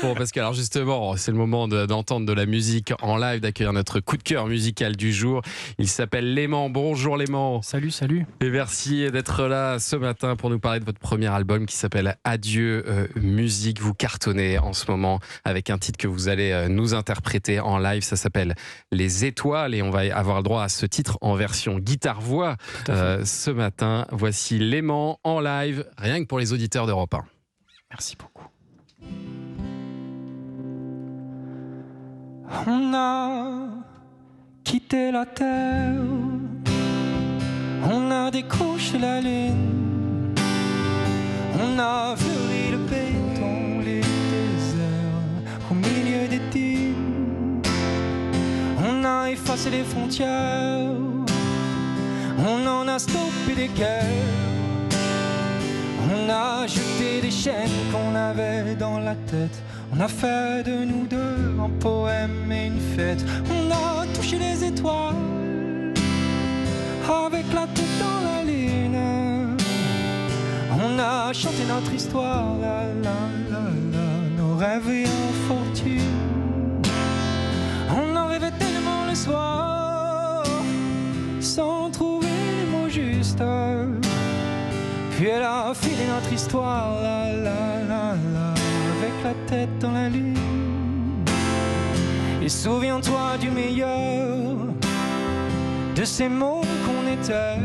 Bon, parce que alors justement, c'est le moment d'entendre de la musique en live, d'accueillir notre coup de cœur musical du jour. Il s'appelle Léman. Bonjour Léman. Salut, salut. Et merci d'être là ce matin pour nous parler de votre premier album qui s'appelle Adieu musique. Vous cartonnez en ce moment avec un titre que vous allez nous interpréter en live. Ça s'appelle Les Étoiles et on va avoir le droit à ce titre en version guitare-voix ce matin. Voici Léman en live, rien que pour les auditeurs d'Europe 1. Merci beaucoup. On a quitté la terre, on a décroché la lune, on a fleuri le béton, les déserts au milieu des dunes, on a effacé les frontières, on en a stoppé des guerres. On a jeté des chaînes qu'on avait dans la tête. On a fait de nous deux un poème et une fête. On a touché les étoiles avec la tête dans la lune. On a chanté notre histoire, la la la la, nos rêves et infortunes. On en rêvait tellement le soir, sans trouver les mots justes. Puis elle a filé notre histoire, la la la la, avec la tête dans la lune. Et souviens-toi du meilleur, de ces mots qu'on était,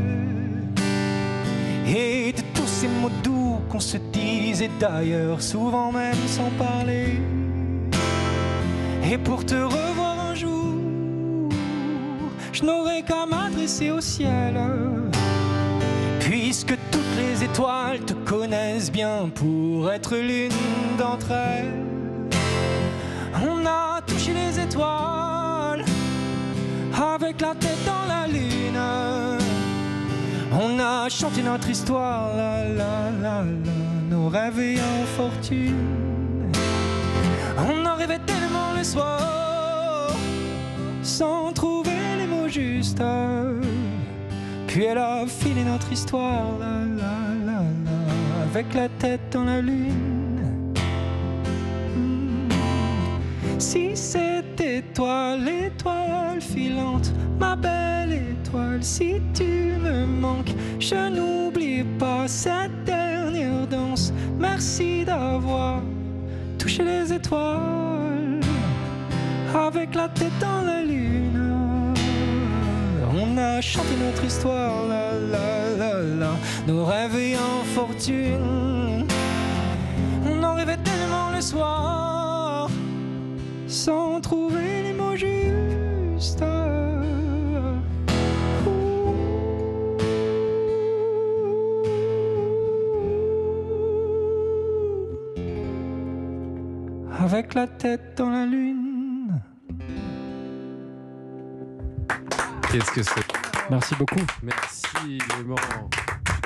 et de tous ces mots doux qu'on se disait d'ailleurs, souvent même sans parler. Et pour te revoir un jour, je n'aurais qu'à m'adresser au ciel, puisque toutes les étoiles te connaissent bien pour être l'une d'entre elles. On a touché les étoiles avec la tête dans la lune. On a chanté notre histoire, la la la la, nos rêves et infortunes. On en rêvait tellement le soir, sans trouver les mots justes. Puis elle a filé notre histoire, la la la la, avec la tête dans la lune. Si c'était toi, l'étoile filante, ma belle étoile, si tu me manques, je n'oublie pas cette dernière danse. Merci d'avoir touché les étoiles avec la tête dans la lune. On a chanté notre histoire, la la la la, nos rêves et infortunes. On en rêvait tellement le soir, sans trouver les mots justes. Avec la tête dans la lune. Qu'est-ce que c'est ? Merci beaucoup. Merci Léman.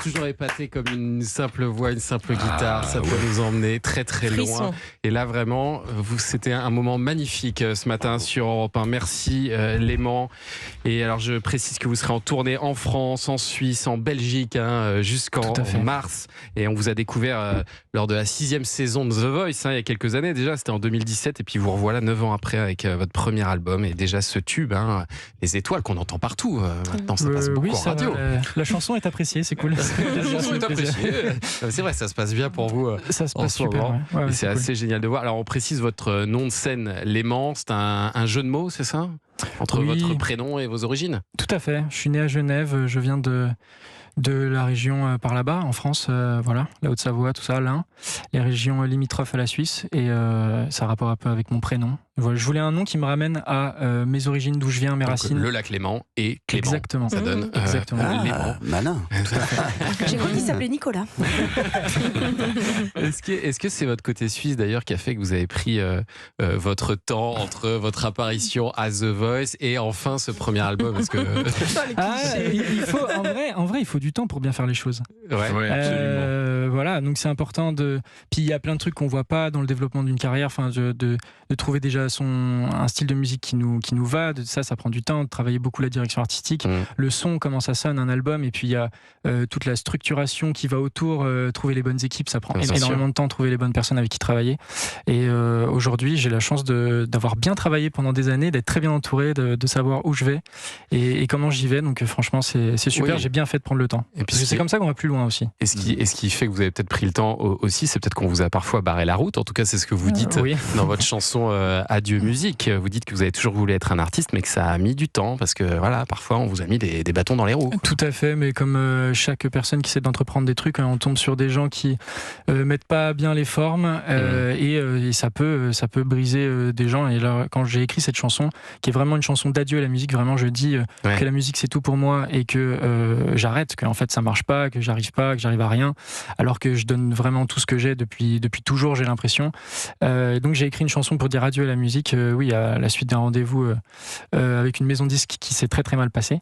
Toujours épaté comme une simple voix, une simple guitare, ça peut nous emmener très très loin. Et là vraiment, c'était un moment magnifique ce matin sur Europe 1. Merci Léman. Et alors je précise que vous serez en tournée en France, en Suisse, en Belgique jusqu'en mars. Et on vous a découvert lors de la 6e saison de The Voice il y a quelques années déjà, c'était en 2017. Et puis vous revoilà 9 ans après avec votre premier album et déjà ce tube, Les Étoiles qu'on entend partout. Maintenant ça passe beaucoup en radio. La chanson est appréciée, c'est cool. C'est vrai, ça se passe bien pour vous. Ça se passe super. Ouais, c'est assez cool. Génial de voir. Alors on précise votre nom de scène, Léman, c'est un jeu de mots, c'est ça ? Entre votre prénom et vos origines ? Tout à fait. Je suis né à Genève, je viens de la région par là-bas, en France, voilà, la Haute-Savoie, tout ça, l'Ain, les régions limitrophes à la Suisse, et ça a rapport un peu avec mon prénom. Voilà, je voulais un nom qui me ramène à mes origines, d'où je viens, mes racines. Le lac Léman et Clément. Exactement. Ça donne Léman. Malin. J'ai cru qu'il s'appelait Nicolas. Est-ce que c'est votre côté suisse d'ailleurs qui a fait que vous avez pris votre temps entre votre apparition à The Voice et enfin ce premier album? Parce que il faut, en vrai, il faut du temps pour bien faire les choses. Ouais, absolument. voilà, donc c'est important de. Puis il y a plein de trucs qu'on voit pas dans le développement d'une carrière, enfin de trouver déjà un style de musique qui nous va. Ça prend du temps, de travailler beaucoup la direction artistique, le son, comment ça sonne, un album, et puis il y a toute la structuration qui va autour, trouver les bonnes équipes, ça prend énormément de temps, trouver les bonnes personnes avec qui travailler. Et aujourd'hui, j'ai la chance d'avoir bien travaillé pendant des années, d'être très bien entouré, de savoir où je vais et comment j'y vais. Donc franchement, c'est super. Oui. J'ai bien fait de prendre le temps. Et puis c'est comme ça qu'on va plus loin aussi. Et ce qui fait que vous avez peut-être pris le temps aussi, c'est peut-être qu'on vous a parfois barré la route. En tout cas, c'est ce que vous dites dans votre chanson Adieu musique. Vous dites que vous avez toujours voulu être un artiste, mais que ça a mis du temps parce que voilà, parfois on vous a mis des bâtons dans les roues. Tout à fait, mais comme chaque personne qui essaie d'entreprendre des trucs, on tombe sur des gens qui mettent pas bien les formes et ça peut briser des gens. Et là, quand j'ai écrit cette chanson, qui est vraiment une chanson d'adieu à la musique, vraiment je dis que la musique c'est tout pour moi et que j'arrête, que en fait ça marche pas, que j'arrive à rien, alors que je donne vraiment tout ce que j'ai depuis toujours, j'ai l'impression. Donc j'ai écrit une chanson pour dire adieu à la musique, à la suite d'un rendez-vous avec une maison disque qui s'est très très mal passé.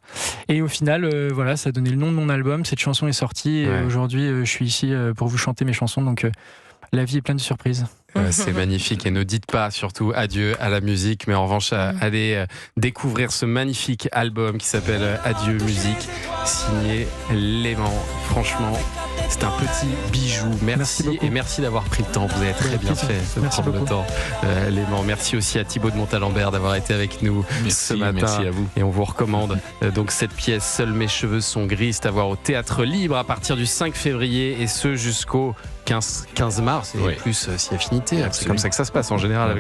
Et au final, voilà, ça a donné le nom de mon album. Cette chanson est sortie et aujourd'hui je suis ici pour vous chanter mes chansons. Donc la vie est pleine de surprises. C'est magnifique et ne dites pas surtout adieu à la musique, mais en revanche allez découvrir ce magnifique album qui s'appelle Adieu musique, signé Léman. Franchement, c'est un petit bijou. Merci et merci d'avoir pris le temps. Vous avez très bien fait de prendre le temps, Léman. Merci aussi à Thibaut de Montalembert d'avoir été avec nous ce matin. Merci à vous. Et on vous recommande donc cette pièce Seuls mes cheveux sont gris, c'est à voir au Théâtre Libre à partir du 5 février et ce jusqu'au 15 mars et plus si affinité. C'est comme ça que ça se passe en général avec